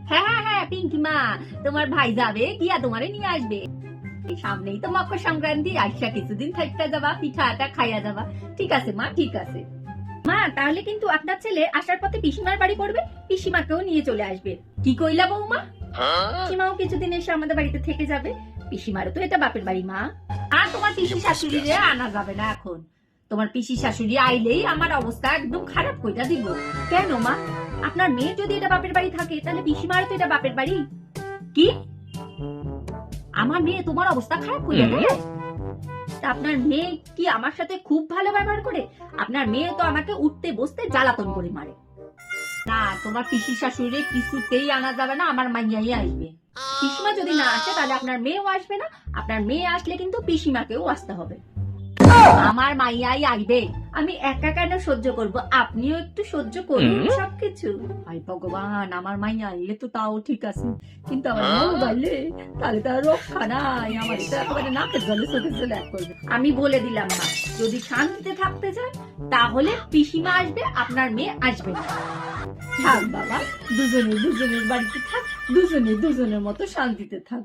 হ্যাঁ হ্যাঁ হ্যাঁ, পিঙ্কি মা, তোমার ভাই যাবে গিয়া তোমারে নিয়ে আসবে। সামনেই তো মকর সংক্রান্তি, আইসা কিছুদিন থাকতে যাবা, পিঠাটা খাইয়া যাবা। ঠিক আছে মা, ঠিক আছে মা। তাহলে কিন্তু আপনার ছেলে আসার পথে পিসিমার বাড়ি পড়বে, পিসিমাকেও নিয়ে চলে আসবে। কি কইলা বৌমা? পিসিমাও কিছুদিন এসে আমাদের বাড়িতে থেকে যাবে। পিসিমারও তো এটা বাপের বাড়ি মা। আর তোমার পিসি শাশুড়িরে আনা যাবে না এখন। তোমার পিসি শাশুড়ি আইলেই আমার অবস্থা একদম খারাপ কইরা দিব। কেন মা? আপনার মেয়ে যদি এটা বাপের বাড়ি থাকে, তাহলে পিসিমারও তো এটা বাপের বাড়ি। কি? আমার মেয়ে তোমার অবস্থা খারাপ কইরা দেয়? আপনার মেয়ে কি আমার সাথে খুব ভালো ব্যবহার করে? আপনার মেয়ে তো আমাকে উঠতে বসতে জ্বালাতন করে মারে। না, তোমার পিসি শাশুড়ি কিছুতেই আনা যাবে না, আমার মাইয়াই আসবে। পিসিমা যদি না আসে তাহলে আপনার মেয়েও আসবে না। আপনার মেয়ে আসলে কিন্তু পিসিমাকেও আসতে হবে। আমার মাইয়াই আসবে। আমি একা কেন সহ্য করব? আপনিও একটু সহ্য করুন সবকিছু। হায় ভগবান, আমার মাইয়া আইলে তো তাও ঠিক আছে, কিন্তু আমার বউ গাইলে তাহলে তার রক্ষা নাই। আমার তো একেবারে নাকের জলে চোখের জলে এক করবে। আমি বলে দিলাম না, যদি শান্তিতে থাকতে চান তাহলে পিসিমা আসবে, আপনার মেয়ে আসবে না। থাক বাবা, দুজনের বাড়িতে থাক, দুজনের মতো শান্তিতে থাক।